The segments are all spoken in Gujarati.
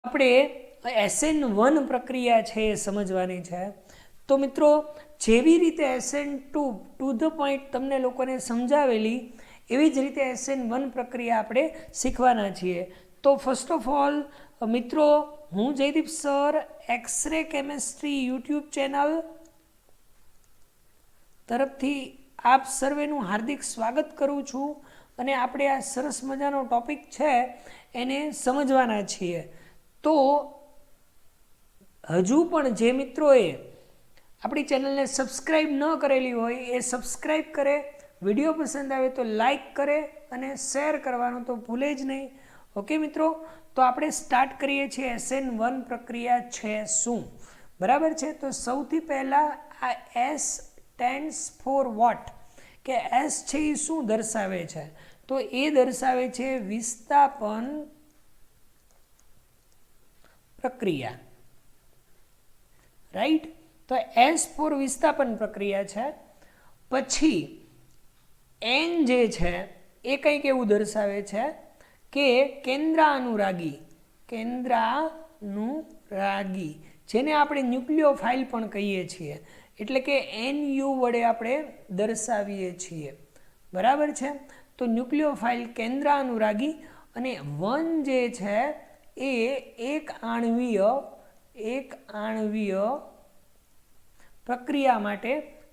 આપણે SN1 પ્રક્રિયા છે એ સમજવાની છે। તો મિત્રો જેવી રીતે SN2 ટુ ધ પોઈન્ટ તમને લોકોને સમજાવેલી એવી જ રીતે SN1 પ્રક્રિયા આપણે શીખવાના છીએ। તો ફર્સ્ટ ઓફ ઓલ મિત્રો હું Jaydeep sir X ray chemistry YouTube channel તરફથી આપ સર્વેનું હાર્દિક સ્વાગત કરું છું અને આપણે આ સરસ મજાનો ટોપિક છે એને સમજવાના છીએ। તો હજુ પણ જે મિત્રોએ આપણી ચેનલને સબસ્ક્રાઈબ ન કરેલી હોય એ સબસ્ક્રાઈબ કરે, વિડીયો પસંદ આવે તો લાઈક કરે અને શેર કરવાનું તો ભૂલે જ નહીં। ઓકે મિત્રો, તો આપણે સ્ટાર્ટ કરીએ છીએ SN1 પ્રક્રિયા છે શું, બરાબર છે। તો સૌથી પહેલાં આ S સ્ટેન્ડ્સ ફોર વોટ, કે S છે એ શું દર્શાવે છે, તો એ દર્શાવે છે વિસ્થાપન પ્રક્રિયા, રાઈટ। તો S ફોર વિસ્થાપન પ્રક્રિયા છે। પછી N જે છે એ કંઈક એવું દર્શાવે છે કે કેન્દ્રાનુરાગી, જેને આપણે ન્યુક્લિયોફાઇલ પણ કહીએ છીએ, એટલે કે NU વડે આપણે દર્શાવીએ છીએ, બરાબર છે। તો ન્યુક્લિયોફાઇલ કેન્દ્રાનુરાગી અને 1 જે છે એ એક આણ્વીય પ્રક્રિયા માટે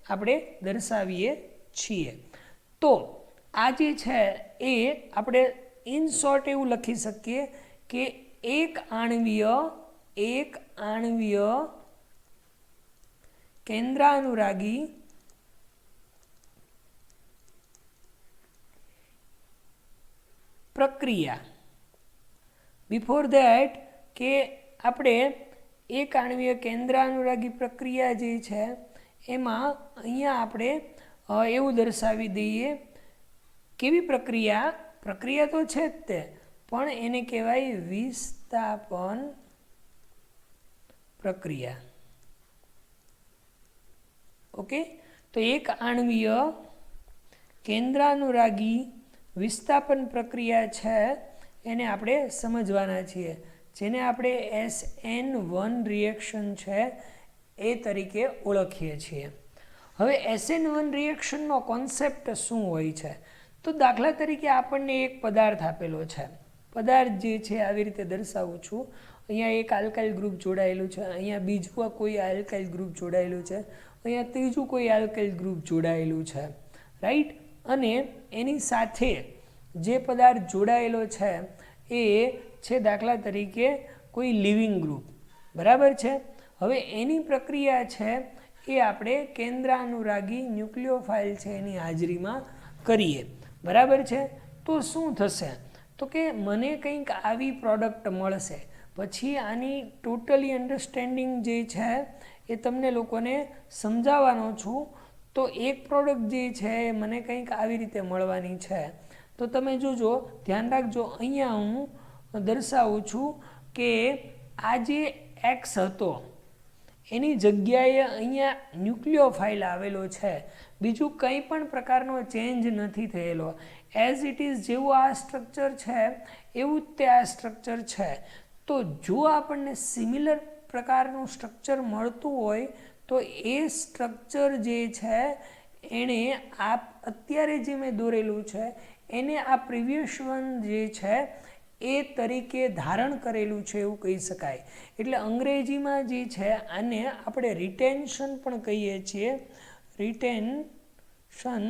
આપણે દર્શાવીએ છીએ। તો આ જે છે એ આપણે ઇન શોર્ટ એવું લખી શકીએ કે એક આણ્વીય કેન્દ્રાનુરાગી પ્રક્રિયા। બિફોર ધેટ કે આપણે એક આણ્વીય કેન્દ્રાનુરાગી પ્રક્રિયા જે છે એમાં અહીંયા આપણે એવું દર્શાવી દઈએ, કેવી પ્રક્રિયા તો છે જ તે, પણ એને કહેવાય વિસ્થાપન પ્રક્રિયા। ઓકે, તો એક આણ્વીય કેન્દ્રાનુરાગી વિસ્થાપન પ્રક્રિયા છે એને આપણે સમજવાના છીએ, જેને આપણે SN1 રિએક્શન છે એ તરીકે ઓળખીએ છીએ। હવે SN1 રિએક્શનનો કોન્સેપ્ટ શું હોય છે, તો દાખલા તરીકે આપણને એક પદાર્થ આપેલો છે, પદાર્થ જે છે આવી રીતે દર્શાવું છું, અહીંયા એક આલ્કાઇલ ગ્રુપ જોડાયેલું છે, અહીંયા બીજું કોઈ આલ્કાઇલ ગ્રુપ જોડાયેલું છે, અહીંયા ત્રીજું કોઈ આલ્કાઇલ ગ્રુપ જોડાયેલું છે, રાઈટ। અને એની સાથે જે પદાર્થ જોડાયેલો છે એ છે દાખલા તરીકે કોઈ લિવિંગ ગ્રુપ, બરાબર છે। હવે એની પ્રક્રિયા છે એ આપણે કેન્દ્રાનુરાગી ન્યુક્લિયોફાઇલ છે એની હાજરીમાં કરીએ, બરાબર છે। તો શું થશે, તો કે મને કંઈક આવી પ્રોડક્ટ મળશે। પછી આની ટોટલી અન્ડરસ્ટેન્ડિંગ જે છે એ તમને લોકોને સમજાવવાનો છું। તો એક પ્રોડક્ટ જે છે એ મને કંઈક આવી રીતે મળવાની છે। તો તમે જોજો, ધ્યાન રાખજો, અહીંયા હું દર્શાવું છું કે આ જે X હતો એની જગ્યાએ અહીંયા ન્યુક્લિયોફાઇલ આવેલો છે, બીજું કંઈ પણ પ્રકારનો ચેન્જ નથી થયેલો, એઝ ઇટ ઇઝ જેવું આ સ્ટ્રક્ચર છે એવું જ તે આ સ્ટ્રક્ચર છે। તો જો આપણને સિમિલર પ્રકારનું સ્ટ્રક્ચર મળતું હોય તો એ સ્ટ્રક્ચર જે છે એણે આ અત્યારે જે મેં દોરેલું છે એને આ પ્રીવિયસ વન જે છે એ તરીકે ધારણ કરેલું છે એવું કહી શકાય। એટલે અંગ્રેજીમાં જે છે આને આપણે રિટેન્શન પણ કહીએ છીએ, રિટેન્શન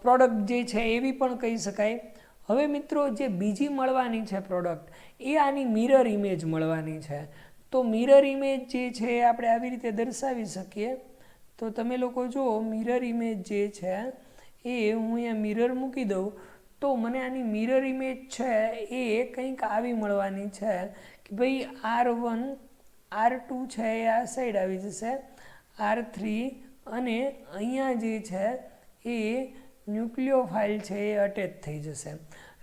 પ્રોડક્ટ જે છે એવી પણ કહી શકાય। હવે મિત્રો જે બીજી મળવાની છે પ્રોડક્ટ એ આની મિરર ઇમેજ મળવાની છે। તો મિરર ઇમેજ જે છે એ આપણે આવી રીતે દર્શાવી શકીએ। તો તમે લોકો જુઓ, મિરર ઇમેજ જે છે એ હું અહીંયા મિરર મૂકી દઉં તો મને આની મિરર ઇમેજ છે એ કંઈક આવી મળવાની છે કે ભાઈ R1 R2 છે એ આ સાઈડ આવી જશે, R3 અને અહીંયા જે છે એ ન્યુક્લિયોફાઇલ છે એ અટેચ થઈ જશે,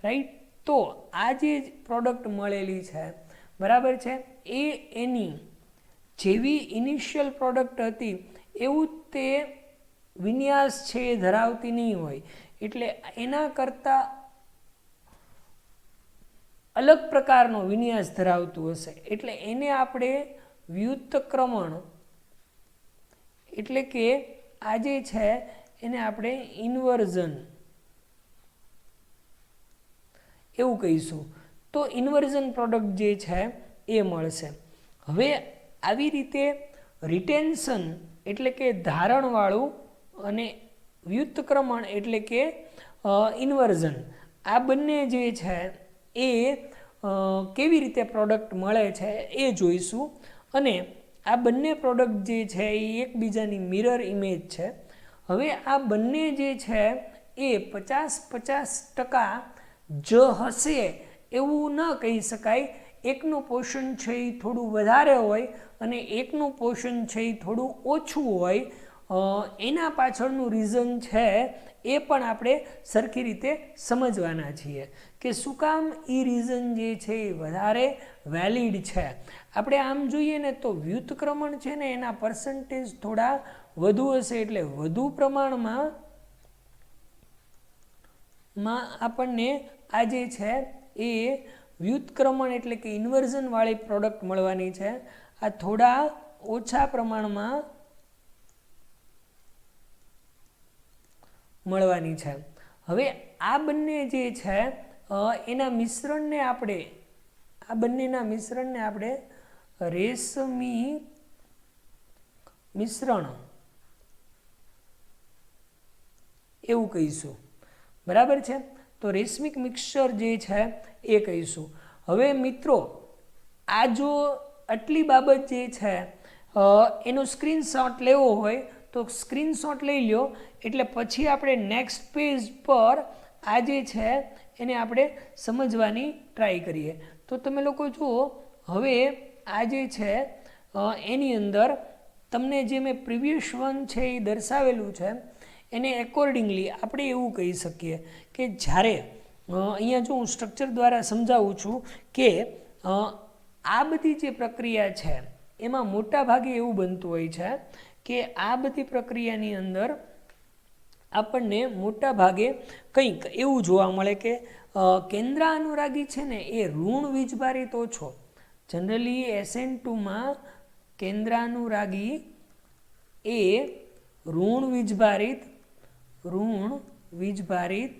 રાઈટ। તો આ જે પ્રોડક્ટ મળેલી છે, બરાબર છે, એ એની જેવી ઇનિશિયલ પ્રોડક્ટ હતી એવું તે વિન્યાસ છે એ ધરાવતી નહીં હોય, એટલે એના કરતાં અલગ પ્રકારનો વિન્યાસ ધરાવતું હશે એટલે એને આપણે વ્યુત્ક્રમણ એટલે કે આ જે છે એને આપણે ઇન્વર્ઝન એવું કહીશું. તો ઇન્વર્ઝન પ્રોડક્ટ જે છે એ મળશે. હવે આવી રીતે રિટેન્શન એટલે કે ધારણવાળું અને વ્યુત્ક્રમણ એટલે કે ઇન્વર્ઝન આ બંને જે છે એ કેવી રીતે પ્રોડક્ટ મળે છે એ જોઈશું. અને આ બંને પ્રોડક્ટ જે છે એ એકબીજાની મિરર ઇમેજ છે. હવે આ બંને જે છે એ 50-50% જ હશે એવું ન કહી શકાય. એકનું પોષણ છે એ થોડું વધારે હોય અને એકનું પોષણ છે એ થોડું ઓછું હોય. એના પાછળનું રીઝન છે એ પણ આપણે સરખી રીતે સમજવાના છીએ કે શું કામ એ રીઝન જે છે એ વધારે વેલિડ છે. આપણે આમ જોઈએ ને તો વ્યુત્ક્રમણ છે ને એના પર્સન્ટેજ થોડા વધુ હશે એટલે વધુ પ્રમાણમાં આપણને આ જે છે એ વ્યુત્ક્રમણ એટલે કે ઇન્વર્ઝન વાળી પ્રોડક્ટ મળવાની છે. આ થોડા ઓછા પ્રમાણમાં મળવાની છે. હવે આ બંને જે છે એના મિશ્રણને આપણે રેશમી મિશ્રણ એવું કહીશું. બરાબર છે. તો રેશમિક મિક્સચર જે છે એ કહીશું. હવે મિત્રો આ જો આટલી બાબત જે છે એનો સ્ક્રીનશોટ લેવો હોય તો સ્ક્રીનશોટ લઈ લો એટલે પછી આપણે નેક્સ્ટ પેજ પર આ જે છે એને આપણે સમજવાની ટ્રાય કરીએ. તો તમે લોકો જુઓ હવે આ જે છે એની અંદર તમને જે મેં પ્રીવિયસ વન છે એ દર્શાવેલું છે એને એકોર્ડિંગલી આપણે એવું કહી શકીએ કે જ્યારે અહીંયા જો હું સ્ટ્રક્ચર દ્વારા સમજાવું છું કે આ બધી જે પ્રક્રિયા છે એમાં મોટા ભાગે એવું બનતું હોય છે કે આ બધી પ્રક્રિયાની અંદર આપણને મોટા ભાગે કંઈક એવું જોવા મળે કે કેન્દ્રાનુરાગી છે ને એ ઋણ વીજભારિત ઓછો. જનરલી SN2માં કેન્દ્રાનુરાગી એ ઋણ વીજભારિત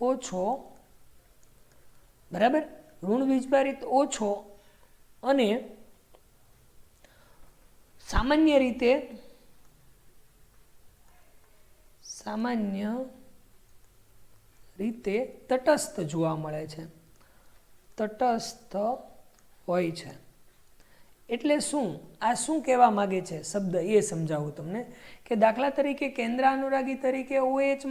ઓછો. બરાબર. ઋણ વીજભારિત ઓછો અને સામાન્ય રીતે તટસ્થ જોવા મળે છે. તટસ્થ હોય છે. એટલે શું આ શું કહેવા માગે છે શબ્દ એ સમજાવું તમને કે દાખલા તરીકે કેન્દ્રાનુરાગી તરીકે OH-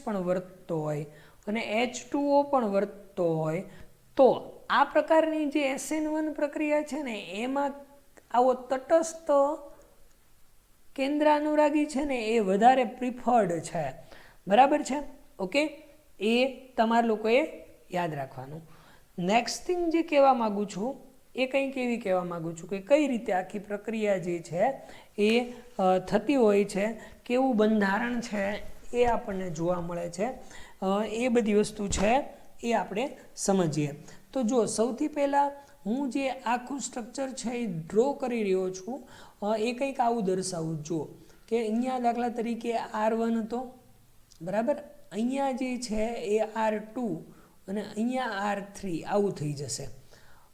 પણ વર્તતો હોય અને H2O પણ વર્તતો હોય તો આ પ્રકારની જે SN1 પ્રક્રિયા છે ને એમાં આવો તટસ્થ કેન્દ્રાનુરાગી છે ને એ વધારે પ્રિફર્ડ છે. બરાબર છે. ઓકે, એ તમારા લોકોએ યાદ રાખવાનું. નેક્સ્ટ થિંગ જે કહેવા માગું છું એ કંઈક એવી કહેવા માગું છું કે કઈ રીતે આખી પ્રક્રિયા જે છે એ થતી હોય છે, કેવું બંધારણ છે એ આપણને જોવા મળે છે. એ બધી વસ્તુ છે એ આપણે સમજીએ. તો જો સૌથી પહેલાં હું જે આખું સ્ટ્રક્ચર છે એ ડ્રો કરી રહ્યો છું એ કંઈક આવું દર્શાવું. જો કે અહીંયા દાખલા તરીકે R1 હતો. બરાબર. અહીંયા જે છે એ R2 અને અહીંયા R3 આવું થઈ જશે.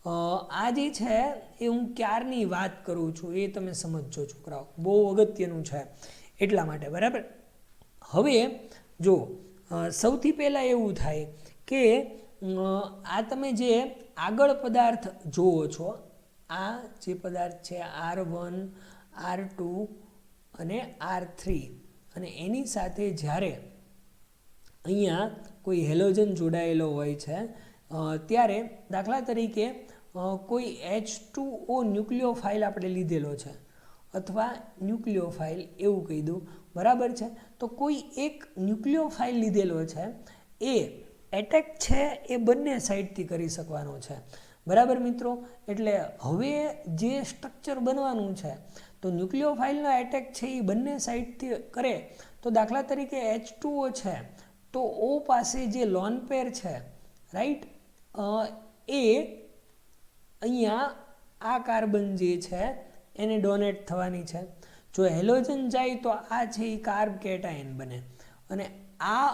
આ જે છે એ હું ક્યારની વાત કરું છું એ તમે સમજજો છોકરાઓ, બહુ અગત્યનું છે એટલા માટે. બરાબર. હવે જો સૌથી પહેલાં એવું થાય કે આ તમે જે આગળ પદાર્થ જુઓ છો, આ જે પદાર્થ છે R1, R2 અને R3 અને એની સાથે જ્યારે અહીંયા કોઈ હેલોજન જોડાયેલો હોય છે ત્યારે દાખલા તરીકે કોઈ H2O ન્યુક્લિયોફાઇલ આપણે લીધેલો છે અથવા ન્યુક્લિયોફાઇલ એવું કહી દઉં. બરાબર છે. તો કોઈ એક ન્યુક્લિયોફાઇલ લીધેલો છે એ એટેક છે એ બંને સાઈડથી કરી શકવાનો છે. બરાબર મિત્રો. એટલે હવે જે સ્ટ્રક્ચર બનવાનું છે તો ન્યુક્લિયોફાઇલનો એટેક છે એ બંને સાઈડથી કરે તો દાખલા તરીકે H2O છે તો O પાસે જે લોન પેર છે રાઈટ, એ અહીંયા આ કાર્બન જે છે એને ડોનેટ થવાની છે. જો હેલોજન જાય તો આ છે એ કાર્બ કેટાયન બને અને આ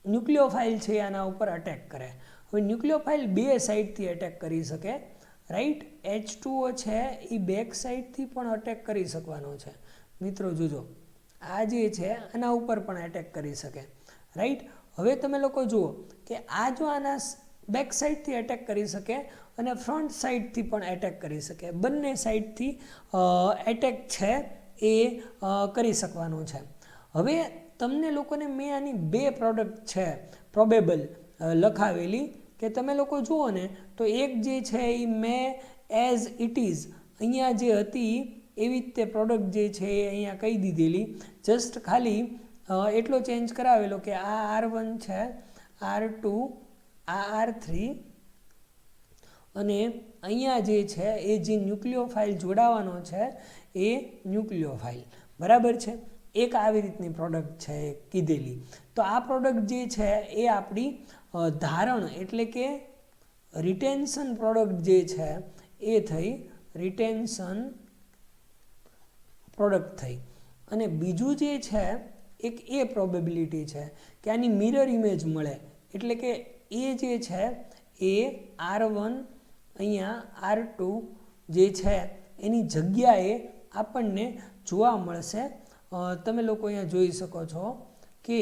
ન્યુક્લિયોફાઇલ છે આના ઉપર અટેક કરે. હવે ન્યુક્લિયોફાઇલ બે સાઈડથી અટેક કરી શકે, રાઈટ. H2O છે એ બેક સાઈડથી પણ અટેક કરી શકવાનો છે. મિત્રો જોજો, આ જે છે આના ઉપર પણ અટેક કરી શકે, રાઈટ. હવે તમે લોકો જુઓ કે આ જો આના બેક સાઈડથી અટેક કરી શકે અને ફ્રન્ટ સાઈડથી પણ એટેક કરી શકે, બંને સાઈડથી એટેક છે એ કરી શકવાનો છે. હવે તમને લોકોને મેં આની બે પ્રોડક્ટ છે પ્રોબેબલ લખાવેલી કે તમે લોકો જુઓ ને તો એક જે છે એ મેં એઝ ઇટ ઇઝ અહીંયા જે હતી એવી જ તે પ્રોડક્ટ જે છે એ અહીંયા કહી દીધેલી, જસ્ટ ખાલી એટલો ચેન્જ કરાવેલો કે આ R1 છે, R2, આ R3 અને અહીંયા જે છે એ જે ન્યુક્લિયોફાઇલ જોડાવાનો છે એ ન્યુક્લિયોફાઇલ, બરાબર છે. એક આવી રીતની પ્રોડક્ટ છે કીધેલી. તો આ પ્રોડક્ટ જે છે એ આપણી ધારણ એટલે કે રિટેન્શન પ્રોડક્ટ જે છે એ થઈ, રિટેન્શન પ્રોડક્ટ થઈ. અને બીજું જે છે એક એ પ્રોબેબિલિટી છે કે આની મિરર ઇમેજ મળે, એટલે કે એ જે છે એ R1 અહીંયા R2 જે છે એની જગ્યાએ આપણને જોવા મળશે. તમે લોકો અહીંયા જોઈ શકો છો કે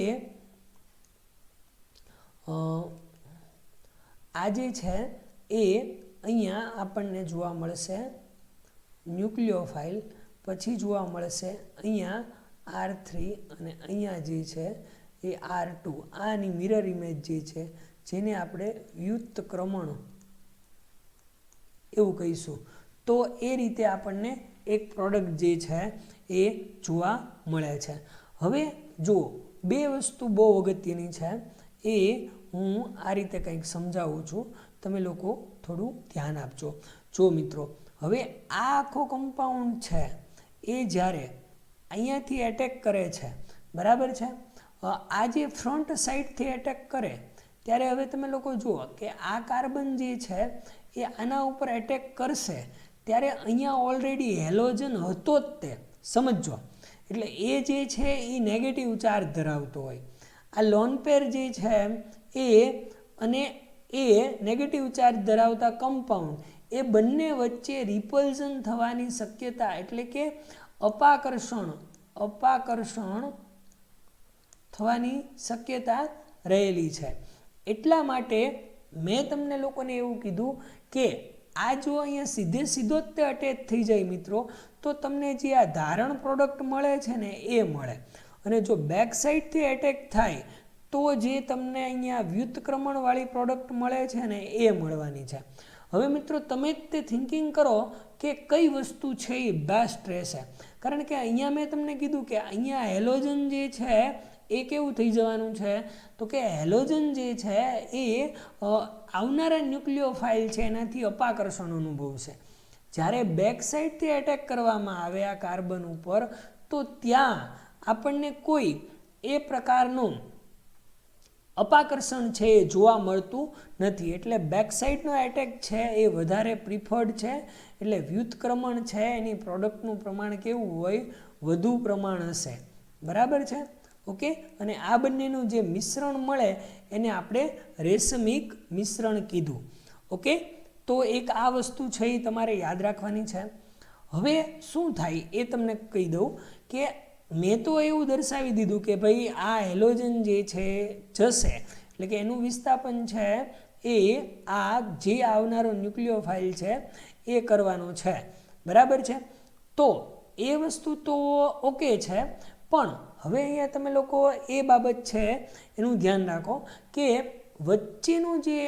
આ જે છે એ અહીંયા આપણને જોવા મળશે ન્યુક્લિયોફાઇલ, પછી જોવા મળશે અહીંયા R3 અને અહીંયા જે છે એ R2. આની મિરર ઇમેજ જે છે જેને આપણે વ્યુત્ક્રમણ એવું કહીશું. તો એ રીતે આપણને એક પ્રોડક્ટ જે છે એ જોવા મળે છે. હવે જુઓ, બે વસ્તુ બહુ અગત્યની છે એ હું આ રીતે કંઈક સમજાવું છું, તમે લોકો થોડું ધ્યાન આપજો. જો મિત્રો, હવે આ આખો કમ્પાઉન્ડ છે એ જ્યારે અહીંયાથી એટેક કરે છે, બરાબર છે, આ જે ફ્રન્ટ સાઈડથી એટેક કરે ત્યારે હવે તમે લોકો જુઓ કે આ કાર્બન જે છે એ આના ઉપર એટેક કરશે ત્યારે અહીંયા ઓલરેડી હેલોજન હતો જ તે, સમજો. એટલે એ જે છે એ નેગેટિવ ચાર્જ ધરાવતો હોય. આ લોન પેર જે છે એ અને એ નેગેટિવ ચાર્જ ધરાવતા કમ્પાઉન્ડ એ બંને વચ્ચે રિપલ્ઝન થવાની શક્યતા એટલે કે અપાકર્ષણ થવાની શક્યતા રહેલી છે. એટલા માટે મેં તમને લોકોને એવું કીધું કે આ જો અહીંયા સીધો જ તે અટેચ થઈ જાય મિત્રો, તો તમને જે આ ધારણ પ્રોડક્ટ મળે છે ને એ મળે. અને જો બેક સાઈડથી એટેક થાય તો જે તમને અહીંયા વ્યુત્ક્રમણવાળી પ્રોડક્ટ મળે છે ને એ મળવાની છે. હવે મિત્રો તમે જ તે થિંકિંગ કરો કે કઈ વસ્તુ છે એ બેસ્ટ રહેશે, કારણ કે અહીંયા મેં તમને કીધું કે અહીંયા હેલોજન જે છે એ કેવું થઈ જવાનું છે, તો કે હેલોજન જે છે એ આવનારા ન્યુક્લિયોફાઇલ છે એનાથી અપાકર્ષણ અનુભવશે. જ્યારે બેક સાઈડથી એટેક કરવામાં આવે આ કાર્બન ઉપર તો ત્યાં આપણને કોઈ એ પ્રકારનું અપાકર્ષણ છે એ જોવા મળતું નથી. એટલે બેક સાઈડનો એટેક છે એ વધારે પ્રિફર્ડ છે. એટલે વ્યુત્ક્રમણ છે એની પ્રોડક્ટનું પ્રમાણ કેવું હોય, વધુ પ્રમાણ હશે, બરાબર છે, ઓકે. અને આ બંનેનું જે મિશ્રણ મળે એને આપણે રેશમિક મિશ્રણ કીધું, ઓકે. તો એક આ વસ્તુ છે એ તમારે યાદ રાખવાની છે. હવે શું થાય એ તમને કહી દઉં કે મેં તો એવું દર્શાવી દીધું કે ભાઈ આ હેલોજન જે છે જશે, એટલે કે એનું વિસ્થાપન છે એ આ જે આવનારો ન્યુક્લિયોફાઇલ છે એ કરવાનો છે, બરાબર છે. તો એ વસ્તુ તો ઓકે છે, પણ હવે અહીંયા તમે લોકો એ બાબત છે એનું ધ્યાન રાખો કે વચ્ચેનું જે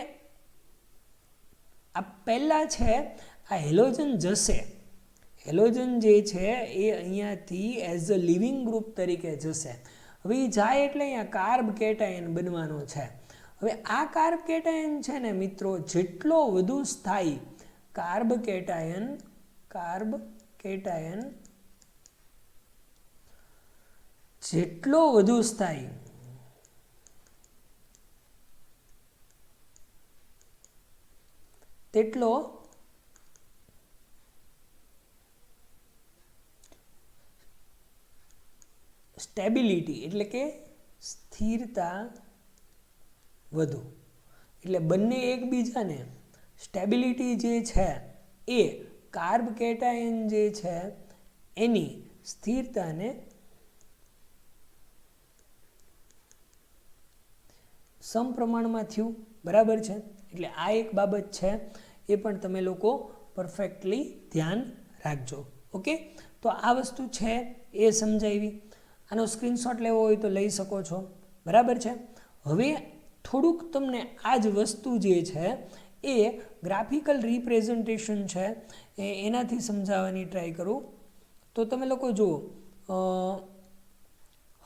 આ પહેલાં છે આ હેલોજન જશે, હેલોજન જે છે એ અહીંયાથી એઝ અ લિવિંગ ગ્રુપ તરીકે જશે. હવે એ જાય એટલે અહીંયા કાર્બ કેટાયન બનવાનો છે. હવે આ કાર્બ કેટાયન છે ને મિત્રો જેટલો વધુ સ્થાયી કાર્બ કેટાયન જેટલો વધુ સ્થાયી તેટલો સ્ટેબિલિટી એટલે કે સ્થિરતા વધુ. એટલે બંને એકબીજાને સ્ટેબિલિટી જે છે એ કાર્બ કેટાયન જે છે એની સ્થિરતાને સમપ્રમાણમાં થયું. બરાબર છે. એટલે આ એક બાબત છે, એ પણ તમે લોકો પરફેક્ટલી ધ્યાન રાખજો. ઓકે, તો આ વસ્તુ છે એ સમજાવી. આનો સ્ક્રીનશોટ લેવો હોય તો લઈ શકો છો. બરાબર છે. હવે થોડુંક તમને આ જ વસ્તુ જે છે એ ગ્રાફિકલ રિપ્રેઝન્ટેશન છે એનાથી સમજાવવાની ટ્રાય કરું. તો તમે લોકો જુઓ,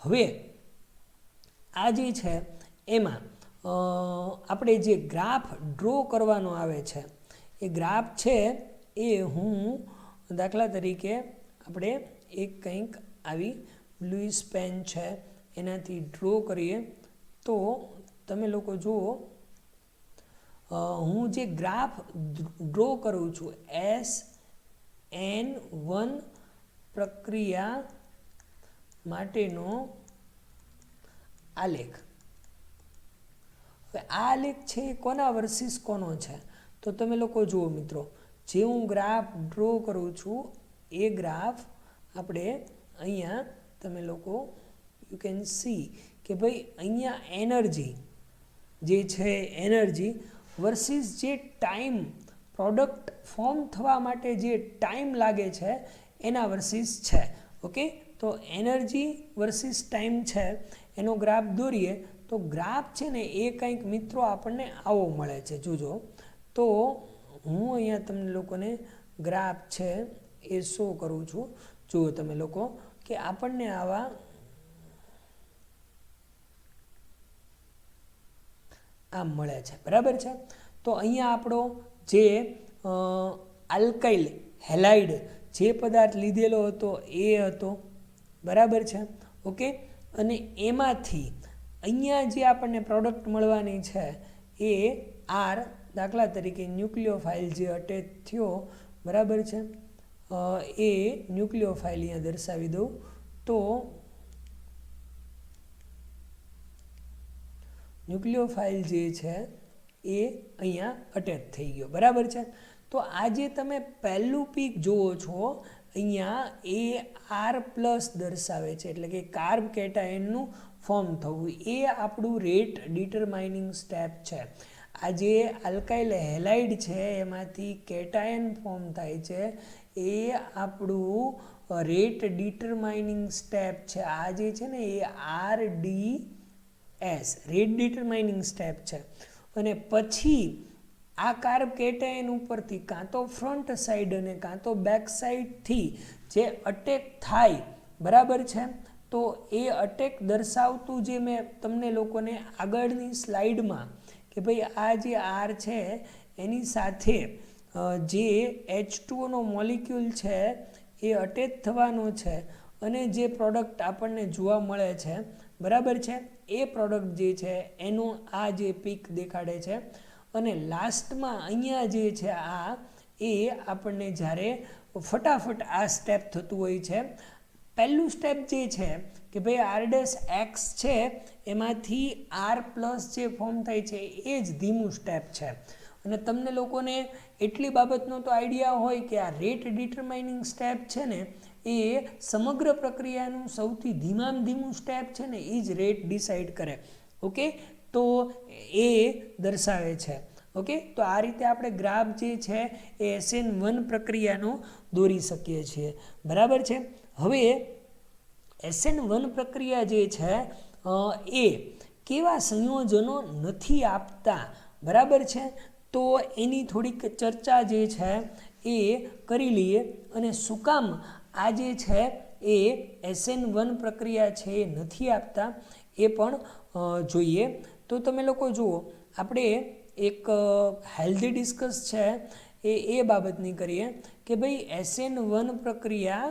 હવે આ જે છે એમાં આપણે જે ગ્રાફ ડ્રો કરવાનો આવે છે, એ ગ્રાફ છે એ હું દાખલા તરીકે આપણે એક કંઈક આવી બ્લુઇશ પેન છે એનાથી ડ્રો કરીએ. તો તમે લોકો જુઓ, હું જે ગ્રાફ ડ્રો કરું છું SN1 પ્રક્રિયા માટેનો આલેખ. હવે આ આલેખ છે એ કોના વર્સિસ કોનો છે? તો તમે લોકો જુઓ મિત્રો, જે હું ગ્રાફ ડ્રો કરું છું એ ગ્રાફ આપણે અહીંયા તમે લોકો યુ કેન સી કે ભાઈ અહીંયા એનર્જી જે છે એનર્જી વર્સિસ જે ટાઈમ પ્રોડક્ટ ફોર્મ થવા માટે જે ટાઈમ લાગે છે એના વર્સિસ છે. ઓકે, તો એનર્જી વર્સિસ ટાઈમ છે એનો ગ્રાફ દોરીએ તો ગ્રાફ છે ને એ કંઈક મિત્રો આપણને આવો મળે છે. જોજો, તો હું અહીંયા તમને લોકોને ગ્રાફ છે એ શો કરું છું. જુઓ તમે લોકો કે આપણને આવા આમ મળે છે. બરાબર છે. તો અહીંયા આપણો જે આલ્કાઇલ હેલાઇડ જે પદાર્થ લીધેલો હતો એ હતો. બરાબર છે. ઓકે, અને એમાંથી અહીંયા જે આપણને પ્રોડક્ટ મળવાની છે એ આર, દાખલા તરીકે ન્યુક્લિયોફાઇલ જે અટેચ થયો. બરાબર છે. એ ન્યુક્લિયોફાઇલ અહીંયા દર્શાવી દઉં તો ન્યુક્લિયોફાઇલ જે છે એ અહીંયા અટેચ થઈ ગયો. બરાબર છે. તો આ જે તમે પહેલું પીક જુઓ છો અહીંયા એ આર પ્લસ દર્શાવે છે, એટલે કે કાર્બ કેટાયનનું ફોર્મ થવું, એ આપણું રેટ ડિટરમાઇનિંગ સ્ટેપ છે. આ જે આલ્કાઇલ હેલાઇડ છે એમાંથી કેટાયન ફોર્મ થાય છે, એ આપણું રેટ ડિટરમાઇનિંગ સ્ટેપ છે. આ જે છે ને એ RDS રેટ ડિટરમાઇનિંગ સ્ટેપ છે. અને પછી આ કાર્બ કેટાયન ઉપરથી કાં તો ફ્રન્ટ સાઈડ અને કાં તો બેક સાઈડથી જે અટેક થાય. બરાબર છે. તો એ અટેક દર્શાવતું જે મેં તમને લોકોને આગળની સ્લાઇડમાં કે ભાઈ આ જે આર છે એની સાથે જે H2O મોલિક્યુલ છે એ અટેચ થવાનો છે અને જે પ્રોડક્ટ આપણને જોવા મળે છે. બરાબર છે. એ પ્રોડક્ટ જે છે એનું આ જે પીક દેખાડે છે. અને લાસ્ટમાં અહીંયા જે છે આ એ આપણને જ્યારે ફટાફટ આ સ્ટેપ થતું હોય છે. પહેલું સ્ટેપ જે છે કે ભાઈ R' X છે એમાંથી R પ્લસ જે ફોર્મ થાય છે એ જ ધીમું સ્ટેપ છે. અને તમને લોકોને એટલી બાબતનો તો આઈડિયા હોય કે આ રેટ ડિટરમાઇનિંગ સ્ટેપ છે ને એ સમગ્ર પ્રક્રિયાનું સૌથી ધીમું સ્ટેપ છે ને એ જ રેટ ડિસાઇડ કરે. ઓકે, તો એ દર્શાવે છે. ઓકે, તો આ રીતે આપણે ગ્રાફ જે છે એ SN1 પ્રક્રિયાનો દોરી શકીએ છીએ. બરાબર છે. હવે SN1 પ્રક્રિયા જે છે એ કેવા સંયોજનો નથી આપતા. બરાબર છે. તો એની થોડીક ચર્ચા જે છે એ કરી લઈએ. અને શું કામ આ જે છે એ SN1 પ્રક્રિયા છે એ નથી આપતા એ પણ જોઈએ. તો તમે લોકો જુઓ, આપણે એક હેલ્ધી ડિસ્કસ છે એ બાબતની કરીએ કે ભાઈ SN1 પ્રક્રિયા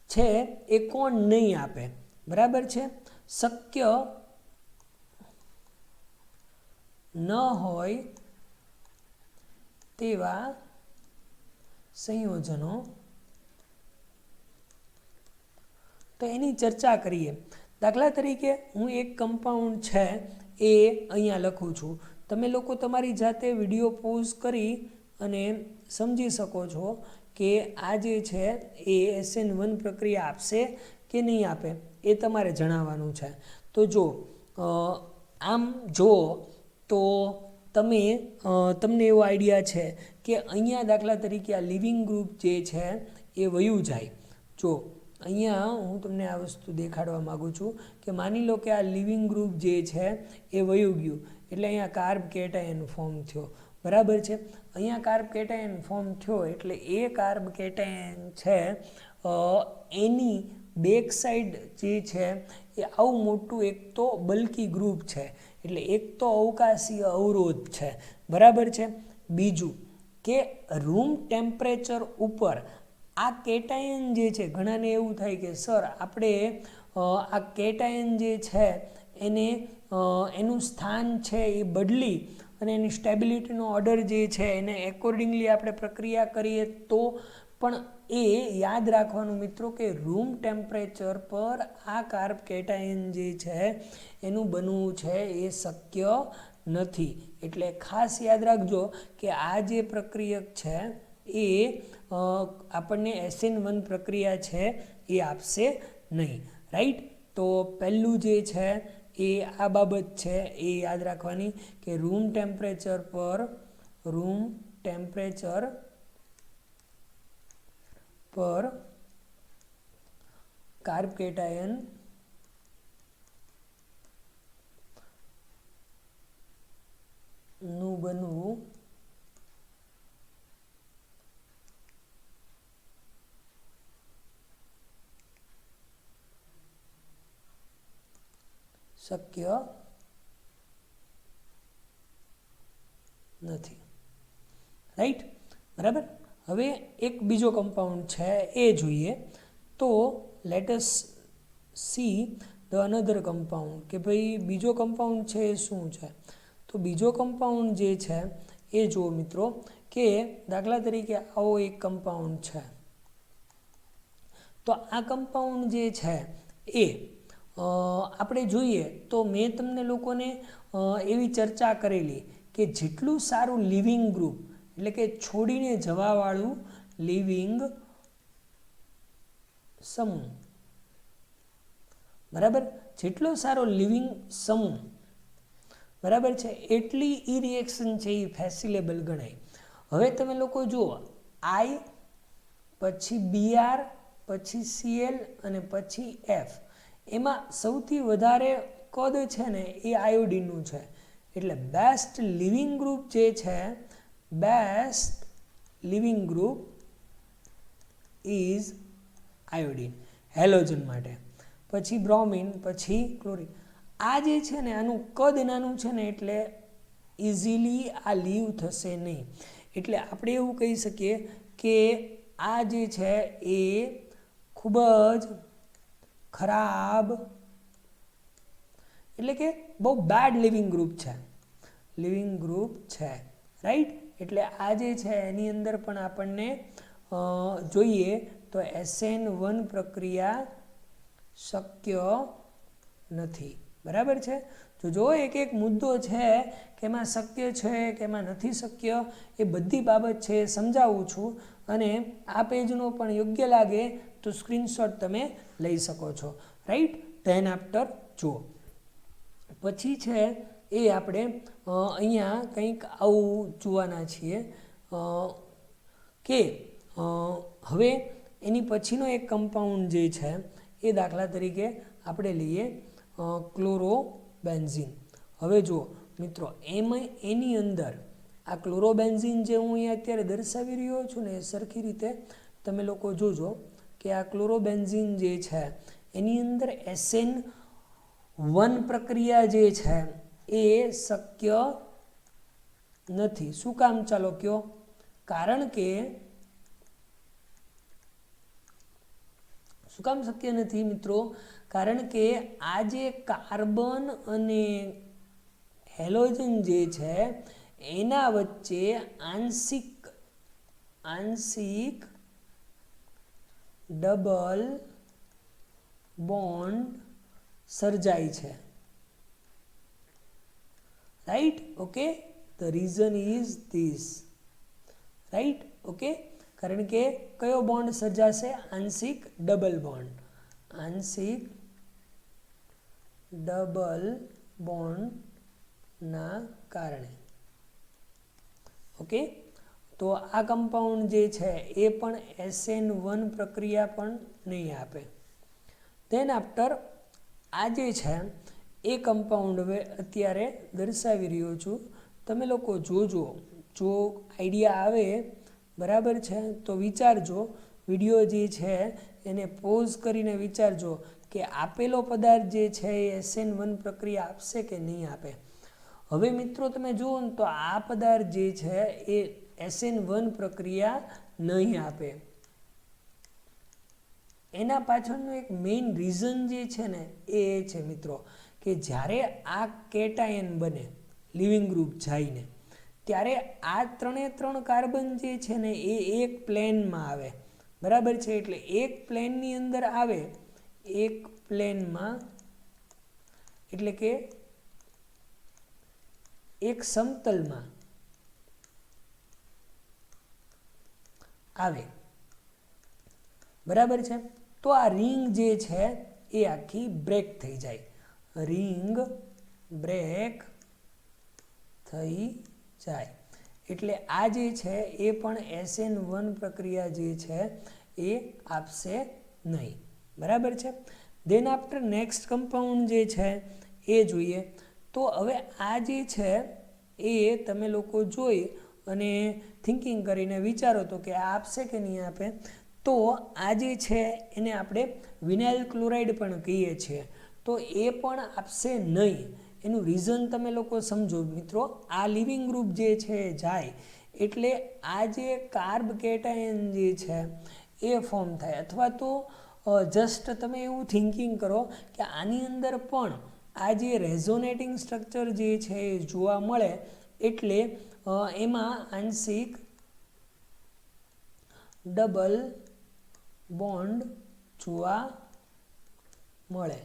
છે એ કોણ નહીં આપે. બરાબર છે. શક્ય ન હોય તેવા સંયોજનો, તો એની ચર્ચા કરીએ. દાખલા તરીકે હું એક કમ્પાઉન્ડ છે એ અહીંયા લખું છું. તમે લોકો તમારી જાતે વિડીયો પોઝ કરી અને સમજી શકો છો કે આ જે છે એ SN1 પ્રક્રિયા આપશે કે નહીં આપે, એ તમારે જણાવવાનું છે. તો જો આમ જુઓ તો તમને એવો આઈડિયા છે કે અહીંયા દાખલા તરીકે આ લિવિંગ ગ્રુપ જે છે એ વયું જાય. જો અહીંયા હું તમને આ વસ્તુ દેખાડવા માગું છું કે માની લો કે આ લિવિંગ ગ્રુપ જે છે એ વયું ગયું, એટલે અહીંયા કાર્બ કેટાયન ફોર્મ થયો, બરાબર છે. અહીંયા કાર્બ કેટાયન ફોર્મ થયો એટલે એ કાર્બ કેટાયન છે એની બેક સાઈડ જે છે એ આવું મોટું એક તો બલ્કી ગ્રુપ છે, એટલે એક તો અવકાશીય અવરોધ છે, બરાબર છે. બીજું કે રૂમ ટેમ્પરેચર ઉપર આ કેટાયન જે છે, ઘણાને એવું થાય કે સર આપણે આ કેટાયન જે છે એને એનું સ્થાન છે એ બદલી અને એની સ્ટેબિલિટીનો ઓર્ડર જે છે એને એકોર્ડિંગલી આપણે પ્રક્રિયા કરીએ તો, પણ એ યાદ રાખવાનું મિત્રો કે રૂમ ટેમ્પરેચર પર આ કાર્બ કેટાયન જે છે એનું બનવું છે એ શક્ય નથી. એટલે ખાસ યાદ રાખજો કે આ જે પ્રક્રિયક છે એ આપણને SN1 પ્રક્રિયા છે એ આપશે નહીં, રાઈટ. તો પહેલું જે છે એ આ બાબત છે એ યાદ રાખવાની કે રૂમ ટેમ્પરેચર પર કાર્બ કેટાયન નું બનવું શક્ય નથી, રાઈટ, બરાબર. હવે એક બીજો કમ્પાઉન્ડ છે એ જોઈએ. તો let S see the another compound કે ભાઈ બીજો કમ્પાઉન્ડ છે એ શું છે. તો બીજો કમ્પાઉન્ડ જે છે એ જુઓ મિત્રો કે દાખલા તરીકે આવો એક કમ્પાઉન્ડ છે. તો આ કમ્પાઉન્ડ જે છે એ આપણે જોઈએ તો મેં તમને લોકોને એવી ચર્ચા કરેલી કે જેટલું સારું લિવિંગ ગ્રુપ એટલે કે છોડીને જવાવાળું લિવિંગ સમૂહ, બરાબર, જેટલો સારો લિવિંગ સમૂહ, બરાબર છે, એટલી ઈ રિએક્શન છે એ ફેસિલેબલ ગણાય. હવે તમે લોકો જુઓ I પછી Br પછી Cl અને પછી F, એમાં સૌથી વધારે કદ છે ને એ આયોડીનનું છે. એટલે બેસ્ટ લિવિંગ ગ્રુપ જે છે, best living group is iodine halogen માટે, પછી બ્રોમિન, પછી ક્લોરિન. આ જે છે ને આનું કદ નાનું છે ને એટલે ઇઝીલી આ લીવ થશે નહીં. એટલે આપણે એવું કહી શકીએ કે આ જે છે એ ખૂબ જ ખરાબ એટલે કે બહુ બેડ લિવિંગ ગ્રુપ છે, રાઈટ. એટલે આ જે છે એની અંદર પણ આપણને જોઈએ તો SN1 પ્રક્રિયા શક્ય નથી, બરાબર છે. તો જો એક એક મુદ્દો છે કે એમાં શક્ય છે કે એમાં નથી શક્ય, એ બધી બાબત છે સમજાવું છું. અને આ પેજનો પણ યોગ્ય લાગે તો સ્ક્રીનશોટ તમે લઈ શકો છો, રાઈટ. ધેન આફ્ટર જુઓ પછી છે એ આપણે અહીંયા કંઈક આવું જોવાના છીએ કે હવે એની પછીનો એક કમ્પાઉન્ડ જે છે એ દાખલા તરીકે આપણે લઈએ ક્લોરોબેન્ઝીન. હવે જુઓ મિત્રો એની અંદર આ ક્લોરોબેન્ઝીન જે હું અહીંયા અત્યારે દર્શાવી રહ્યો છું ને એ સરખી રીતે તમે લોકો જોજો કે આ ક્લોરોબેન્ઝીન જે છે એની અંદર SN1 પ્રક્રિયા જે છે એ શક્ય નથી. શું કામ ચાલો કયો? કારણ કે શું કામ શક્ય નથી મિત્રો? કારણ કે આ જે કાર્બન અને હેલોજન જે છે એના વચ્ચે આંશિક ડબલ બોન્ડ સર્જાય છે, right. Okay, the reason is this, right. Okay, કારણ કે કયો બોન્ડ સર્જાશે? આંશિક ડબલ બોન્ડ, આંશિક ડબલ બોન્ડના કારણે. ઓકે, તો આ કમ્પાઉન્ડ જે છે એ પણ SN1 પ્રક્રિયા પણ નહીં આપે. ધેન આફ્ટર આ જે છે એ કમ્પાઉન્ડ હવે અત્યારે દર્શાવી રહ્યો છું, તમે લોકો જોજો, જો આઈડિયા આવે બરાબર છે તો વિચારજો, વિડીયો જે છે એને પોઝ કરીને વિચારજો કે આપેલો પદાર્થ જે છે એ SN1 પ્રક્રિયા આપશે કે નહીં આપે. હવે મિત્રો તમે જુઓ ને તો આ પદાર્થ જે છે એ SN1 પ્રક્રિયા નહીં આપે. એના પાછળનું એક મેઇન રીઝન જે છે ને એ છે મિત્રો કે જ્યારે આ કેટાયન બને લિવિંગ ગ્રુપ જઈને ત્યારે આ 3 કાર્બન જે છે ને એ એક પ્લેનમાં આવે, બરાબર છે. એટલે એક પ્લેનની અંદર આવે, એક પ્લેનમાં એટલે કે એક સમતલમાં આવે, બરાબર છે. તો આ રિંગ જે છે એ આખી બ્રેક થઈ જાય, રિંગ બ્રેક થઈ જાય. એટલે આ જે છે એ પણ SN1 પ્રક્રિયા જે છે એ આપશે નહીં, બરાબર છે. ધેન આફ્ટર નેક્સ્ટ કમ્પાઉન્ડ જે છે એ જોઈએ. તો હવે આ જે છે એ તમે લોકો જોઈ અને થિંકિંગ કરીને વિચારો તો કે આ આપશે કે નહીં આપે. તો આ જે છે એને આપણે વિનાઇલ ક્લોરાઇડ પણ કહીએ છીએ, તો એ પણ આપશે નહીં. એનું રીઝન તમે લોકો સમજો મિત્રો. આ લિવિંગ ગ્રુપ જે છે જાય એટલે આ જે કાર્બ કેટાયન જે છે એ ફોર્મ થાય, અથવા તો જસ્ટ તમે એવું થિંકિંગ કરો કે આની અંદર પણ આ જે રેઝોનેટિંગ સ્ટ્રક્ચર જે છે એ જોવા મળે, એટલે એમાં આંશિક ડબલ બોન્ડ જોવા મળે,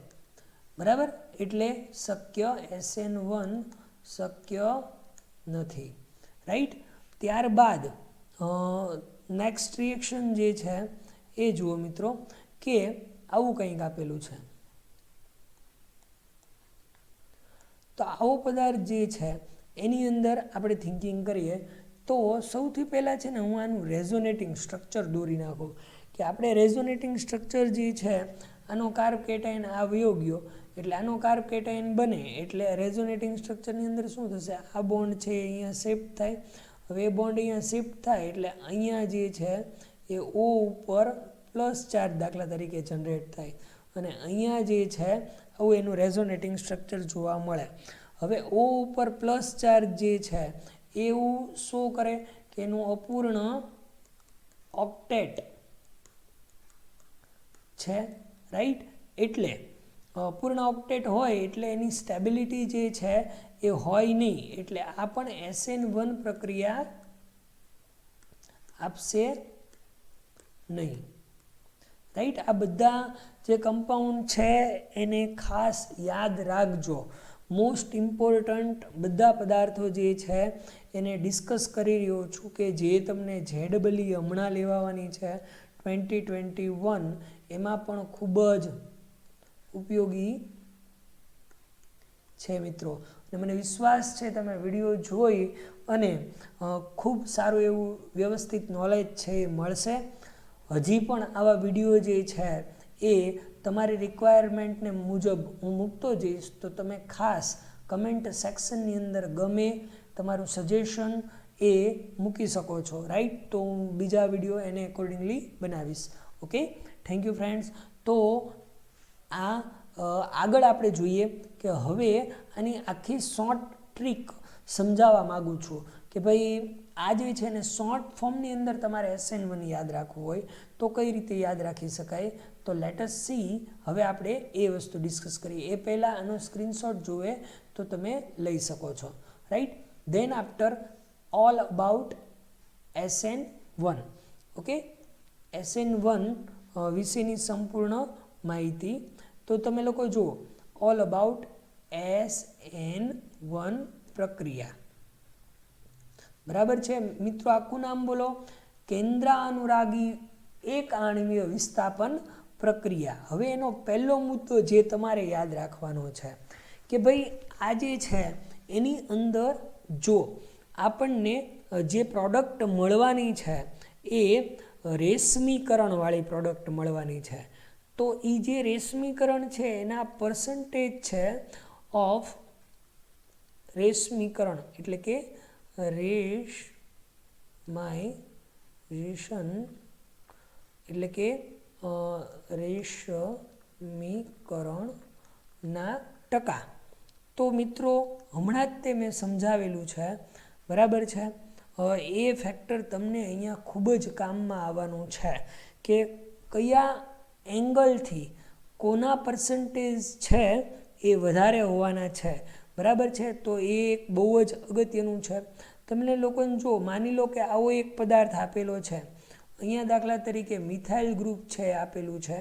બરાબર. એટલે શક્ય SN1 શક્ય નથી, રાઈટ. ત્યારબાદ નેક્સ્ટ રિએક્શન જે છે એ જુઓ મિત્રો કે આવું કંઈક આપેલું છે. તો આવો પદાર્થ જે છે એની અંદર આપણે થિંકિંગ કરીએ તો સૌથી પહેલાં છે ને હું આનું રેઝોનેટિંગ સ્ટ્રક્ચર દોરી નાખું કે આપણે રેઝોનેટિંગ સ્ટ્રક્ચર જે છે આનો કાર્બ કેટાયન આ વયો ગયો એટલે આનો કાર્બ કેટાયન બને એટલે રેઝોનેટિંગ સ્ટ્રક્ચરની અંદર શું થશે? આ બોન્ડ છે અહીંયા શિફ્ટ થાય. હવે એ બોન્ડ અહીંયા શિફ્ટ થાય એટલે અહીંયા જે છે એ O ઉપર પ્લસ ચાર્જ દાખલા તરીકે જનરેટ થાય અને અહીંયા જે છે આવું એનું રેઝોનેટિંગ સ્ટ્રક્ચર જોવા મળે. હવે O ઉપર પ્લસ ચાર્જ જે છે એવું શો કરે કે એનું અપૂર્ણ ઓક્ટેટ છે, રાઈટ. એટલે પૂર્ણ ઓક્ટેટ હોય એટલે એની સ્ટેબિલિટી જે છે એ હોય નહીં, એટલે આ પણ SN1 પ્રક્રિયા આપશે નહીં, રાઈટ. આ બધા જે કમ્પાઉન્ડ છે એને ખાસ યાદ રાખજો. મોસ્ટ ઇમ્પોર્ટન્ટ બધા પદાર્થો જે છે એને ડિસ્કસ કરી રહ્યો છું કે જે તમને JEE હમણાં લેવાની છે 2021, એમાં પણ ખૂબ જ ઉપયોગી છે મિત્રો. અને મને વિશ્વાસ છે તમે વિડીયો જોઈ અને ખૂબ સારું એવું વ્યવસ્થિત નોલેજ છે એ મળશે. હજી પણ આવા વિડીયો જે છે એ તમારી રિક્વાયરમેન્ટને મુજબ હું મૂકતો જઈશ, તો તમે ખાસ કમેન્ટ સેક્શનની અંદર ગમે તમારું સજેશન એ મૂકી શકો છો, રાઈટ. તો હું બીજા વિડીયો એને એકોર્ડિંગલી બનાવીશ. Okay, thank you friends. તો આ આગળ આપણે જોઈએ કે હવે આની આખી શોર્ટ ટ્રીક સમજાવવા માગું છું કે ભાઈ આ જે છે ને શોર્ટ ફોર્મની અંદર તમારે SN1 યાદ રાખવું હોય તો કઈ રીતે યાદ રાખી શકાય. તો લેટ અસ સી હવે આપણે એ વસ્તુ ડિસ્કસ કરીએ. એ પહેલાં આનો સ્ક્રીનશોટ જોવે તો તમે લઈ શકો છો, right. Than after all about SN1. Okay, SN1 વિશેની સંપૂર્ણ માહિતી. તો તમે લોકો જુઓ, ઓલ અબાઉટ SN1 પ્રક્રિયા. બરાબર છે મિત્રો, આખું નામ બોલો. કેન્દ્રાનુરાગી એક આણ્વીય વિસ્થાપન પ્રક્રિયા. હવે એનો પહેલો મુદ્દો જે તમારે યાદ રાખવાનો છે કે ભાઈ આ જે છે એની અંદર જો આપણને જે પ્રોડક્ટ મળવાની છે એ રેશમીકરણવાળી પ્રોડક્ટ મળવાની છે. તો એ જે રેશમીકરણ છે એના પર્સન્ટેજ છે ઓફ રેશમીકરણ એટલે કે રેશમાઇઝેશન એટલે કે રેશમીકરણના ટકા. તો મિત્રો હમણાં જ તે મેં સમજાવેલું છે, બરાબર છે. એ ફેક્ટર તમને અહીંયા ખૂબ જ કામમાં આવવાનું છે કે કયા એંગલથી કોના પર્સન્ટેજ છે એ વધારે હોવાના છે, બરાબર છે. તો એ એક બહુ જ અગત્યનું છે. તમને લોકોને જો માની લો કે આવો એક પદાર્થ આપેલો છે, અહીંયા દાખલા તરીકે મિથાઇલ ગ્રુપ છે આપેલું છે,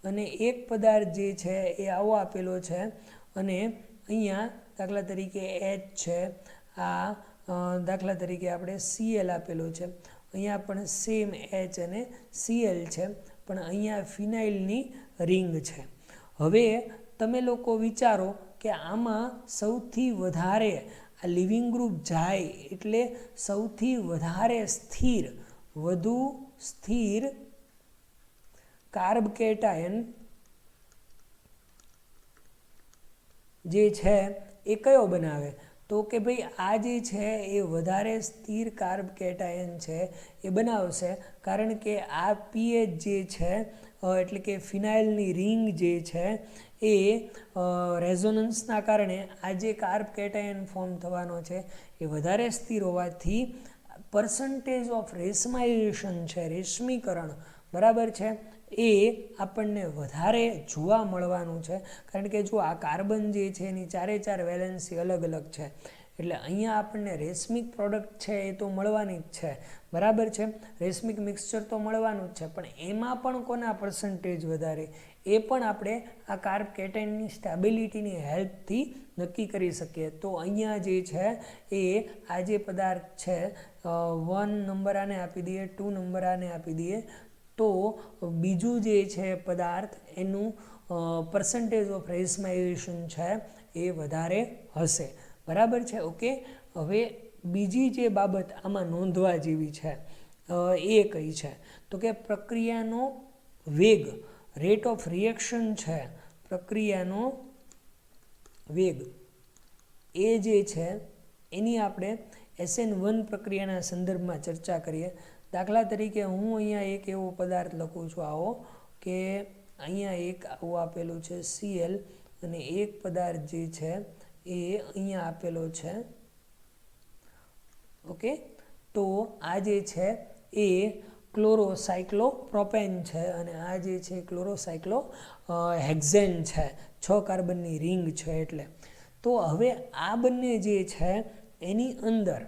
અને એક પદાર્થ જે છે એ આવો આપેલો છે, અને અહીંયા દાખલા તરીકે H છે, આ દાખલા તરીકે આપણે Cl આપેલો છે, અહીંયા પણ સેમ H અને Cl છે, પણ અહીંયા ફિનાઇલની રિંગ છે. હવે તમે લોકો વિચારો કે આમાં સૌથી વધારે આ લિવિંગ ગ્રુપ જાય એટલે સૌથી વધારે સ્થિર, વધુ સ્થિર કાર્બ કેટાયન જે છે એ કયો બનાવે? તો કે ભાઈ આ જે છે એ વધારે સ્થિર કાર્બ કેટાયન છે એ બનાવશે, કારણ કે આ પીએચ જે છે એટલે કે ફિનાઇલની રિંગ જે છે એ રેઝોનન્સના કારણે આ જે કાર્બ કેટાયન ફોર્મ થવાનો છે એ વધારે સ્થિર હોવાથી પર્સન્ટેજ ઓફ રેશમાઇઝેશન છે, રેશમીકરણ, બરાબર છે, એ આપણને વધારે જોવા મળવાનું છે. કારણ કે જો આ કાર્બન જે છે એની ચારે ચાર વેલેન્સી અલગ અલગ છે, એટલે અહીંયા આપણને રેશમિક પ્રોડક્ટ છે એ તો મળવાની જ છે, બરાબર છે. રેશમિક મિક્સચર તો મળવાનું જ છે, પણ એમાં પણ કોના પર્સન્ટેજ વધારે એ પણ આપણે આ કાર્બ કેટાયનની સ્ટેબિલિટીની હેલ્પથી નક્કી કરી શકીએ. તો અહીંયા જે છે એ આ જે પદાર્થ છે 1 નંબર આને આપી દઈએ, 2 નંબર આને આપી દઈએ, તો બીજું જે છે પદાર્થ એનું પર્સન્ટેજ ઓફ રેશમાઇઝેશન છે એ વધારે હશે, બરાબર છે. ઓકે, હવે બીજી જે બાબત આમાં નોંધવા જેવી છે એ કઈ છે? તો કે પ્રક્રિયાનો વેગ, રેટ ઓફ રિએક્શન છે, પ્રક્રિયાનો વેગ એ જે છે એની આપણે SN1 પ્રક્રિયાના સંદર્ભમાં ચર્ચા કરીએ. દાખલા તરીકે હું અહીંયા એક એવો પદાર્થ લખું છું આવો, કે અહીંયા એક આવું આપેલું છે Cl, અને એક પદાર્થ જે છે એ અહીંયા આપેલો છે. ઓકે, તો આ જે છે એ ક્લોરોસાયક્લોપ્રોપેન છે, અને આ જે છે ક્લોરોસાયક્લો હેક્ઝેન છે, 6 કાર્બનની રિંગ છે એટલે. તો હવે આ બંને જે છે એની અંદર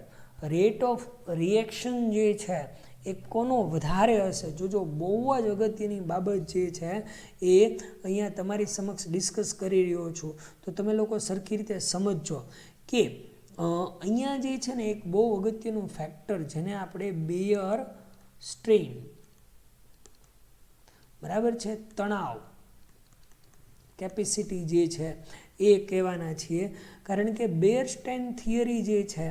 રેટ ઓફ રિએક્શન જે છે એ કોનો વધારે હશે? જોજો, બહુ જ અગત્યની બાબત જે છે એ અહીંયા તમારી સમક્ષ ડિસ્કસ કરી રહ્યો છું, તો તમે લોકો સરખી રીતે સમજજો કે અહીંયા જે છે ને એક બહુ અગત્યનું ફેક્ટર જેને આપણે બેયર સ્ટ્રેઇન, બરાબર છે, તણાવ કેપેસિટી જે છે એ કહેવાના છીએ. કારણ કે બેયર-સ્ટ્રેઇન થિયરી જે છે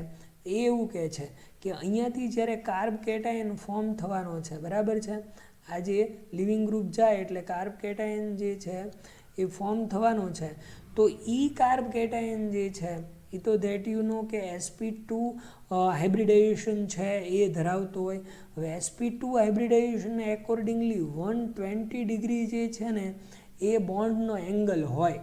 એ એવું કહે છે કે અહીંયાથી જ્યારે કાર્બ કેટાયન ફોર્મ થવાનો છે, બરાબર છે, આ જે લિવિંગ ગ્રુપ જાય એટલે કાર્બ કેટાયન જે છે એ ફોર્મ થવાનો છે. તો એ કાર્બ કેટાયન જે છે એ તો ધેટ યુ નો કે sp2 હાઇબ્રિડાઇઝેશન છે એ ધરાવતો હોય. હવે sp2 હાઇબ્રિડાઇઝેશનને એકોર્ડિંગલી 120 ડિગ્રી જે છે ને એ બોન્ડનો એંગલ હોય.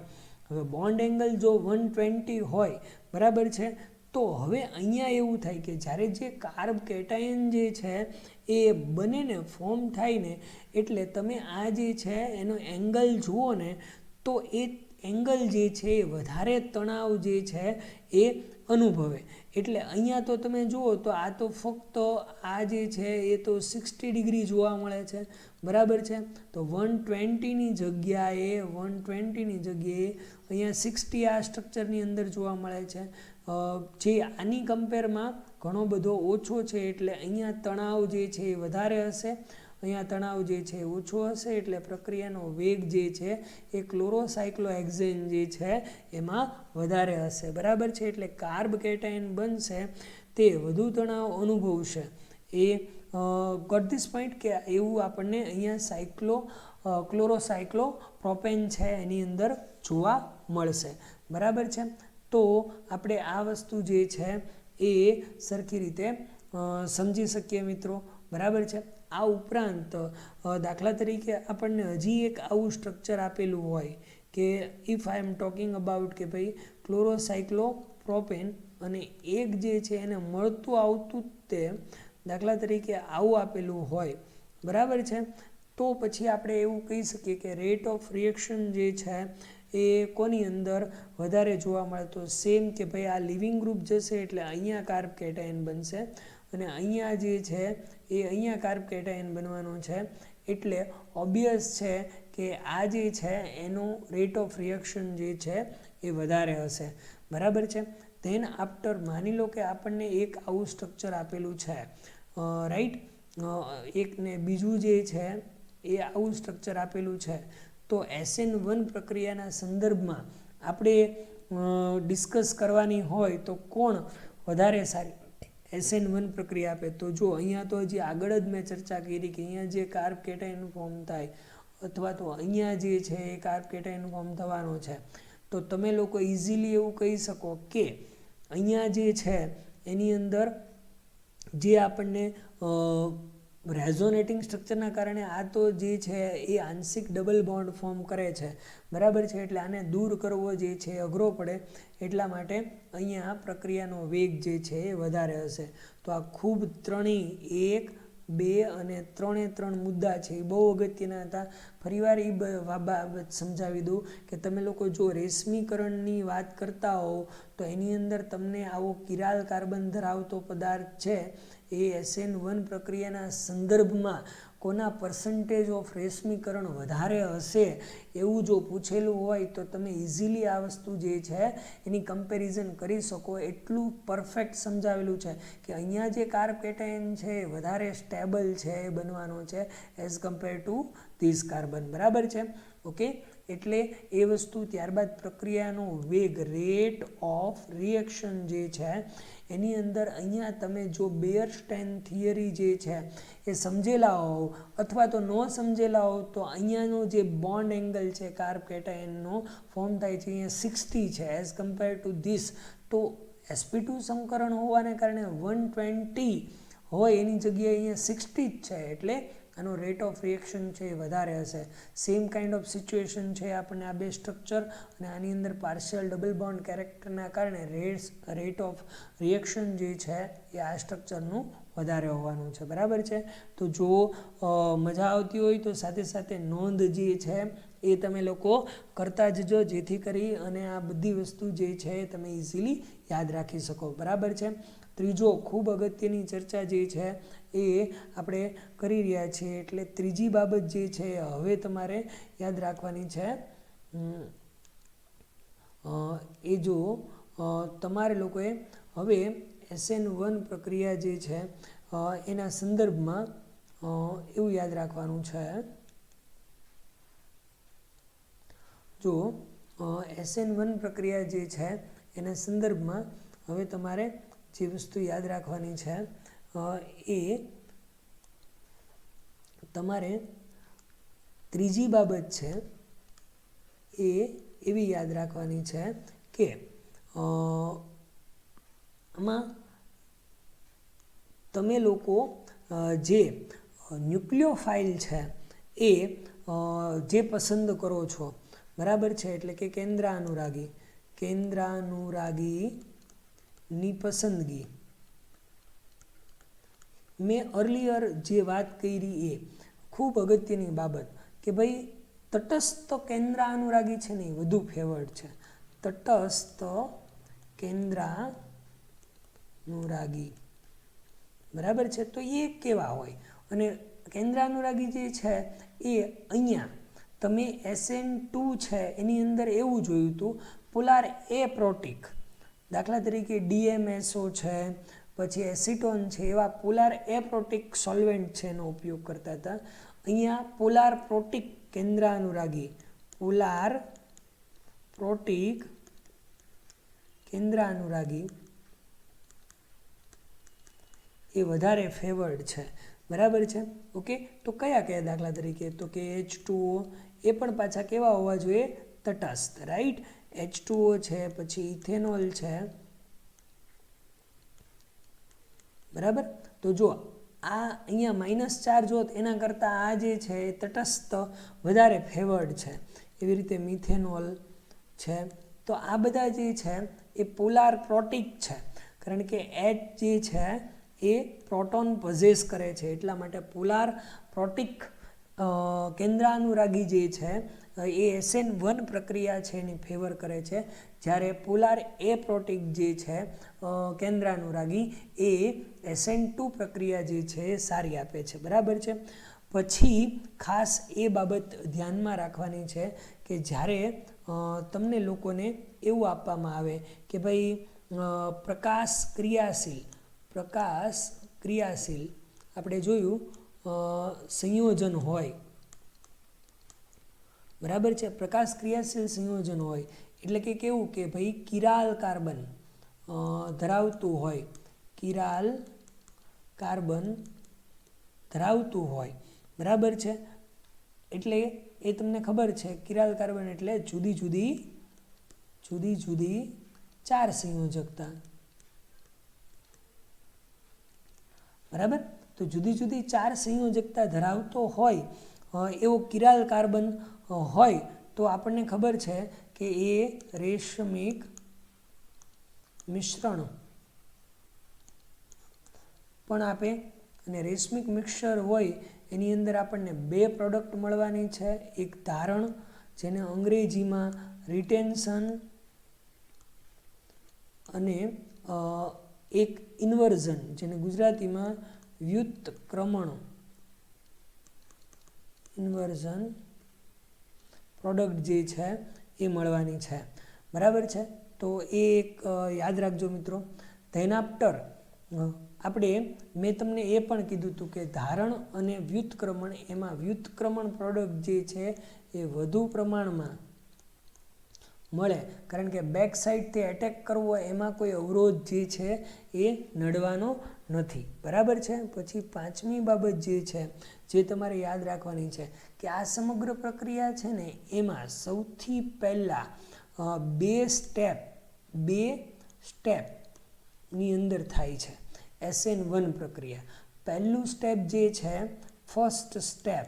હવે બોન્ડ એંગલ જો 120 હોય, બરાબર છે, તો હવે અહીંયા એવું થાય કે જ્યારે જે કાર્બ કેટાયન જે છે એ બને ને ફોર્મ થાય ને એટલે તમે આ જે છે એનો એંગલ જુઓ ને તો એ એંગલ જે છે એ વધારે તણાવ જે છે એ અનુભવે. એટલે અહીંયા તો તમે જુઓ તો આ તો ફક્ત આ જે છે એ તો 60 ડિગ્રી જોવા મળે છે, બરાબર છે. તો 120ની જગ્યાએ અહીંયા 60 આ સ્ટ્રક્ચરની અંદર જોવા મળે છે, જે આની કમ્પેરમાં ઘણો બધો ઓછો છે. એટલે અહીંયા તણાવ જે છે એ વધારે હશે, અહીંયા તણાવ જે છે એ ઓછો હશે. એટલે પ્રક્રિયાનો વેગ જે છે એ ક્લોરોસાયક્લોહેક્ઝેન જે છે એમાં વધારે હશે, બરાબર છે. એટલે કાર્બ કેટાયન બનશે તે વધુ તણાવ અનુભવશે. એ ગોટ ધીસ પોઈન્ટ કે એવું આપણને અહીંયા ક્લોરોસાયક્લો પ્રોપેન છે એની અંદર જોવા મળશે, બરાબર છે. તો આપણે આ વસ્તુ જે છે એ સરખી રીતે સમજી શકીએ મિત્રો, બરાબર છે. આ ઉપરાંત દાખલા તરીકે આપણને હજી એક આવું સ્ટ્રક્ચર આપેલું હોય કે if I am talking about કે ભાઈ ક્લોરોસાયક્લોપ્રોપેન અને એક જે છે એને મળતું આવતું તે દાખલા તરીકે આવું આપેલું હોય, બરાબર છે. તો પછી આપણે એવું કહી શકીએ કે રેટ ઓફ રિએક્શન જે છે એ કોની અંદર વધારે જોવા મળે. તો સેમ કે ભાઈ આ લિવિંગ ગ્રુપ જશે એટલે અહીંયા કાર્બ કેટાયન બનશે અને અહીંયા જે છે એ અહીંયા કાર્બ કેટાયન બનવાનું છે. એટલે ઓબ્વિયસ છે કે આ જે છે એનો રેટ ઓફ રિએક્શન જે છે એ વધારે હશે, બરાબર છે. ધેન આફ્ટર માની લો કે આપણને એક આવું સ્ટ્રક્ચર આપેલું છે, રાઈટ, એક ને બીજું જે છે એ આવું સ્ટ્રક્ચર આપેલું છે. તો SN1 પ્રક્રિયાના સંદર્ભમાં આપણે ડિસ્કસ કરવાની હોય તો કોણ વધારે સારી SN1 પ્રક્રિયા આપે. તો જો અહીંયા તો હજી આગળ જ મેં ચર્ચા કરી કે અહીંયા જે કાર્બ કેટાયન ફોર્મ થાય અથવા તો અહીંયા જે છે એ કાર્બ કેટાયન ફોર્મ થવાનો છે. તો તમે લોકો ઇઝીલી એવું કહી શકો કે અહીંયા જે છે એની અંદર જે આપણને રેઝોનેટિંગ સ્ટ્રક્ચરના કારણે આ તો જે છે એ આંશિક ડબલ બોન્ડ ફોર્મ કરે છે, બરાબર છે. એટલે આને દૂર કરવો જે છે અઘરો પડે, એટલા માટે અહીંયા પ્રક્રિયાનો વેગ જે છે એ વધારે હશે. તો આ ખૂબ 3 1 2 અને 3 મુદ્દા છે એ બહુ અગત્યના હતા. ફરીવાર એ બાબત સમજાવી દઉં કે તમે લોકો જો રેશમીકરણની વાત કરતા હો તો એની અંદર તમને આવો કિરાલ કાર્બન ધરાવતો પદાર્થ છે એ SN1 પ્રક્રિયાના સંદર્ભમાં કોના પર્સન્ટેજ ઓફ રેશમીકરણ વધારે હશે એવું જો પૂછેલું હોય તો તમે ઇઝીલી આ વસ્તુ જે છે એની કમ્પેરિઝન કરી શકો. એટલું પરફેક્ટ સમજાવેલું છે કે અહીંયા જે કાર્બ કેટાયન છે એ વધારે સ્ટેબલ છે એ બનવાનો છે as compare to this carbon, બરાબર છે. ઓકે, એટલે એ વસ્તુ. ત્યારબાદ પ્રક્રિયાનો વેગ રેટ ઓફ રિએક્શન જે છે એની અંદર અહીંયા તમે જો બેયરસ્ટેઇન થિયરી જે છે એ સમજેલા હોવ અથવા તો ન સમજેલા હોવ તો અહીંયાનો જે બોન્ડ એંગલ છે કાર્બ કેટાયનનો ફોર્મ થાય છે અહીંયા 60 છે એઝ કમ્પેર ટુ ધીસ. તો sp2 સંકરણ હોવાને કારણે 120 હોય એની જગ્યાએ અહીંયા 60 જ છે એટલે આનો રેટ ઓફ રિએક્શન છે એ વધારે હશે. સેમ કાઇન્ડ ઓફ સિચ્યુએશન છે આપણને આ બે સ્ટ્રક્ચર અને આની અંદર પાર્શિયલ ડબલ બોન્ડ કેરેક્ટરના કારણે રેટ ઓફ રિએક્શન જે છે એ આ સ્ટ્રક્ચરનું વધારે હોવાનું છે, બરાબર છે. તો જો મજા આવતી હોય તો સાથે સાથે નોંધ જે છે એ તમે લોકો કરતા જજો જેથી કરી અને આ બધી વસ્તુ જે છે તમે ઇઝીલી યાદ રાખી શકો, બરાબર છે. ત્રીજો ખૂબ અગત્યની ચર્ચા જે છે એ આપણે કરી રહ્યા છીએ. એટલે ત્રીજી બાબત જે છે હવે તમારે યાદ રાખવાની છે એ જો તમારે લોકોએ હવે SN1 પ્રક્રિયા જે છે એના સંદર્ભમાં એવું યાદ રાખવાનું છે. જો SN1 પ્રક્રિયા જે છે એના સંદર્ભમાં હવે તમારે જે વસ્તુ યાદ રાખવાની છે એ તમારે ત્રીજી બાબત છે એ એવી યાદ રાખવાની છે કે આમાં તમે લોકો જે ન્યુક્લિયોફાઇલ છે એ જે પસંદ કરો છો, બરાબર છે. એટલે કે કેન્દ્રાનુરાગી ની પસંદગી. મેં અર્લિયર જે વાત કરી એ ખૂબ અગત્યની બાબત કે ભાઈ તટસ્થ કેન્દ્રાનુરાગી છે ને એ વધુ ફેવર્ડ છે. તટસ્થ કેન્દ્રાનુરાગી, બરાબર છે. તો એ કેવા હોય? અને કેન્દ્રાનુરાગી જે છે એ અહીંયા તમે SN2 છે એની અંદર એવું જોયું હતું પોલાર એપ્રોટિક, દાખલા તરીકે DMSO છે, પછી એસિટોન છે, એવા પોલાર એપ્રોટિક સોલ્વેન્ટ છે એનો ઉપયોગ કરતા હતા. અહીંયા પોલાર પ્રોટિક કેન્દ્રાનુરાગી, પોલાર પ્રોટિક કેન્દ્રાનુરાગી એ વધારે ફેવર્ડ છે, બરાબર છે. ઓકે, તો કયા કયા દાખલા તરીકે? તો કે H2O એ પણ પાછા કેવા હોવા જોઈએ? તટસ્થ, રાઈટ. H2O છે, પછી ઇથેનોલ છે, બરાબર. તો જો આ અહીંયા માઇનસ ચાર્જ હોત એના કરતાં આ જે છે એ તટસ્થ વધારે ફેવર્ડ છે. એવી રીતે મિથેનોલ છે. તો આ બધા જે છે એ પોલાર પ્રોટિક છે, કારણ કે H જે છે એ પ્રોટોન પોઝેસ કરે છે, એટલા માટે પોલાર પ્રોટિક કેન્દ્રાનુરાગી જે છે એ SN1 પ્રક્રિયા છે એની ફેવર કરે છે, જ્યારે પોલાર એપ્રોટિક જે છે કેન્દ્રાનુરાગી એ SN2 પ્રક્રિયા જે છે એ સારી આપે છે, બરાબર છે. પછી ખાસ એ બાબત ધ્યાનમાં રાખવાની છે કે જ્યારે તમને લોકોને એવું આપવામાં આવે કે ભાઈ પ્રકાશ ક્રિયાશીલ આપણે જોયું સંયોજન હોય, બરાબર છે. પ્રકાશ ક્રિયાશીલ સંયોજન હોય એટલે કે કેવું કે ભાઈ કિરાલ કાર્બન ધરાવતું હોય, કિરાલ કાર્બન ધરાવતું હોય, બરાબર છે. એટલે એ તમને ખબર છે કિરાલ કાર્બન એટલે જુદી જુદી ચાર સંયોજકતા, બરાબર. તો જુદી જુદી ચાર સંયોજકતા ધરાવતો હોય એવો કિરાલ કાર્બન હોય તો આપણને ખબર છે કે એ રેશમિક મિશ્રણ પણ આપે. અને રેશમિક મિક્સર હોય એની અંદર આપણને બે પ્રોડક્ટ મળવાની છે, એક ધારણ જેને અંગ્રેજીમાં રિટેન્શન અને એક ઇન્વર્ઝન જેને ગુજરાતીમાં વ્યુત્ક્રમણ, ઇન્વર્ઝન પ્રોડક્ટ જે છે એ મળવાની છે, બરાબર છે. તો એ એક યાદ રાખજો મિત્રો. ધેન આફ્ટર મેં તમને એ પણ કીધું હતું કે ધારણ અને વ્યુત્ક્રમણ, એમાં વ્યુત્ક્રમણ પ્રોડક્ટ જે છે એ વધુ પ્રમાણમાં મળે, કારણ કે બેક સાઈડથી એટેક કરવો એમાં કોઈ અવરોધ જે છે એ નડવાનો નથી, બરાબર છે. પછી પાંચમી બાબત જે છે જે તમારે યાદ રાખવાની છે કે આ સમગ્ર પ્રક્રિયા છે ને એમાં સૌથી પહેલાં બે સ્ટેપની અંદર થાય છે SN1 પ્રક્રિયા. પહેલું સ્ટેપ જે છે, ફર્સ્ટ સ્ટેપ,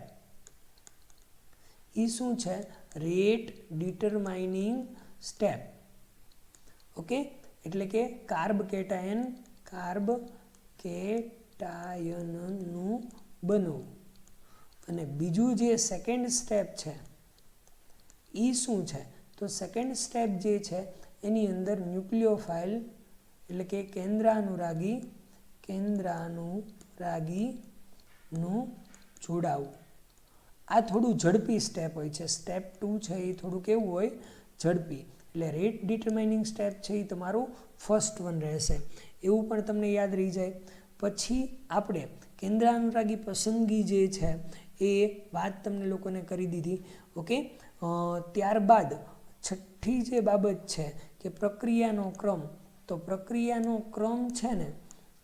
એ શું છે? Rate determining step. ઓકે, એટલે કે કાર્બ કેટાયનનું બનવું. અને બીજું જે સેકન્ડ સ્ટેપ છે એ શું છે? તો સેકન્ડ સ્ટેપ જે છે એની અંદર ન્યુક્લિયોફાઇલ એટલે કે કેન્દ્રાનુરાગીનું જોડાવું. આ થોડું ઝડપી સ્ટેપ હોય છે. સ્ટેપ 2 છે એ થોડું કેવું હોય? ઝડપી. એટલે રેટ ડિટરમાઇનિંગ સ્ટેપ છે એ તમારું ફર્સ્ટ વન રહેશે, એવું પણ તમને યાદ રહી જાય. પછી આપણે કેન્દ્રાનુરાગી પસંદગી જે છે એ વાત તમને લોકોને કરી દીધી. ઓકે, ત્યારબાદ છઠ્ઠી જે બાબત છે કે પ્રક્રિયાનો ક્રમ. તો પ્રક્રિયાનો ક્રમ છે ને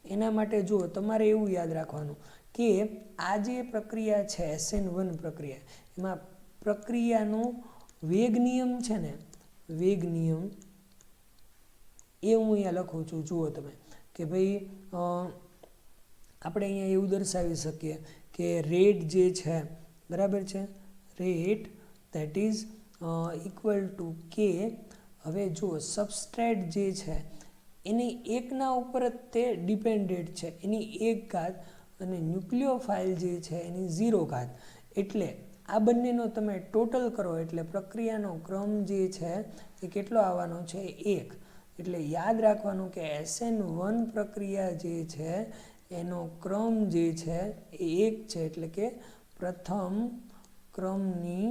એના માટે જુઓ તમારે એવું યાદ રાખવાનું કે આ જે પ્રક્રિયા છે SN1 પ્રક્રિયા, એમાં પ્રક્રિયાનો વેગ નિયમ છે ને, વેગ નિયમ એ હું અહીંયા લખું છું. જુઓ તમે કે ભાઈ આપણે અહીંયા એવું દર્શાવી શકીએ કે રેટ જે છે, બરાબર છે, rate that is equal to કે. હવે જુઓ સબસ્ટ્રેટ જે છે એની એકના ઉપર જ તે ડિપેન્ડેડ છે, એની એક ઘાત, અને ન્યુક્લિયોફાઇલ જે છે એની 0 ઘાત. એટલે આ બંનેનો તમે ટોટલ કરો એટલે પ્રક્રિયાનો ક્રમ જે છે એ કેટલો આવવાનો છે? 1. એટલે યાદ રાખવાનું કે SN1 પ્રક્રિયા જે છે એનો ક્રમ જે છે એ 1 છે, એટલે કે પ્રથમ ક્રમની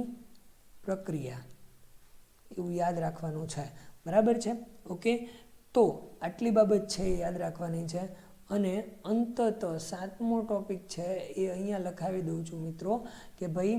પ્રક્રિયા, એવું યાદ રાખવાનું છે. બરાબર છે? ઓકે, તો આટલી બાબત છે એ યાદ રાખવાની છે. અને અંતત 7મો ટોપિક છે એ અહીંયા લખાવી દઉં છું મિત્રો, કે ભાઈ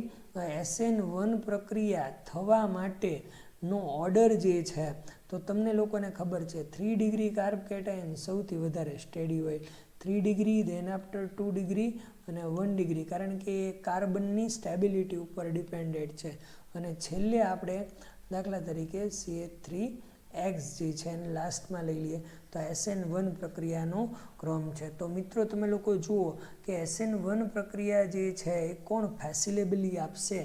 SN1 પ્રક્રિયા થવા માટેનો ઓર્ડર જે છે, તો તમને લોકોને ખબર છે 3 ડિગ્રી કાર્બ કેટાયન સૌથી વધારે સ્ટેડી હોય, 3 ડિગ્રી, ધેન આફ્ટર 2 ડિગ્રી અને 1 ડિગ્રી, કારણ કે એ કાર્બનની સ્ટેબિલિટી ઉપર ડિપેન્ડેડ છે. અને છેલ્લે આપણે દાખલા તરીકે CH3X જે છે એને લાસ્ટમાં લઈ લઈએ, તો SN1 પ્રક્રિયાનો ક્રમ છે. તો મિત્રો તમે લોકો જુઓ કે SN1 પ્રક્રિયા જે છે એ કોણ ફેસિલેબલી આપશે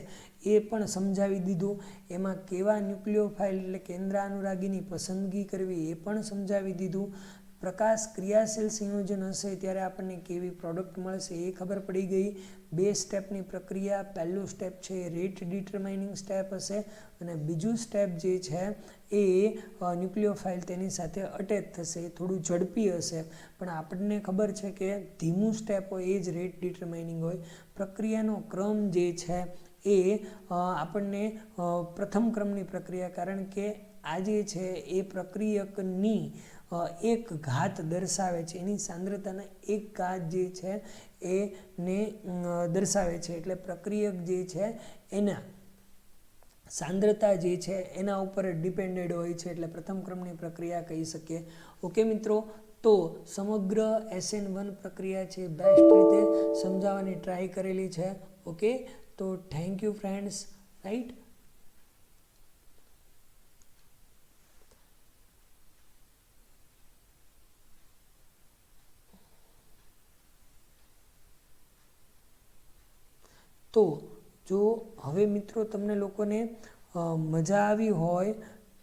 એ પણ સમજાવી દીધું, એમાં કેવા ન્યુક્લિયોફાઇલ એટલે કેન્દ્રાનુરાગીની પસંદગી કરવી એ પણ સમજાવી દીધું, પ્રકાશ ક્રિયાશીલ સંયોજન હશે ત્યારે આપણને કેવી પ્રોડક્ટ મળશે એ ખબર પડી ગઈ. 2 સ્ટેપની પ્રક્રિયા, પહેલું સ્ટેપ છે એ રેટ ડિટરમાઇનિંગ સ્ટેપ હશે, અને બીજું સ્ટેપ જે છે એ ન્યુક્લિયોફાઇલ તેની સાથે અટેચ થશે, એ થોડું ઝડપી હશે, પણ આપણને ખબર છે કે ધીમું સ્ટેપ હોય એ જ રેટ ડિટરમાઇનિંગ હોય. પ્રક્રિયાનો ક્રમ જે છે એ આપણને પ્રથમ ક્રમની પ્રક્રિયા, કારણ કે આ જે છે એ પ્રક્રિયકની એક ઘાત દર્શાવે છે, એની સાંદ્રતાના એક ઘાત જે છે એને દર્શાવે છે, એટલે પ્રક્રિયક જે છે એના સાંદ્રતા જે છે એના ઉપર ડિપેન્ડેડ હોય છે, એટલે પ્રથમ ક્રમની પ્રક્રિયા કહી શકીએ. ઓકે મિત્રો, તો સમગ્ર SN1 પ્રક્રિયા છે બેસ્ટ રીતે સમજાવવાની ટ્રાય કરેલી છે. ઓકે, તો થેન્ક યુ ફ્રેન્ડ્સ, રાઈટ. તો જો હવે મિત્રો તમને લોકોને મજા આવી હોય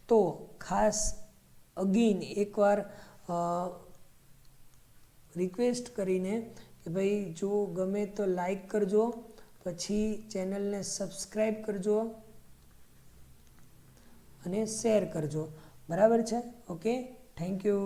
તો ખાસ અગેન એકવાર રિક્વેસ્ટ કરીને કે ભાઈ જો ગમે તો લાઈક કરજો, પછી ચેનલને સબસ્ક્રાઈબ કરજો અને શેર કરજો. બરાબર છે? Okay, thank you.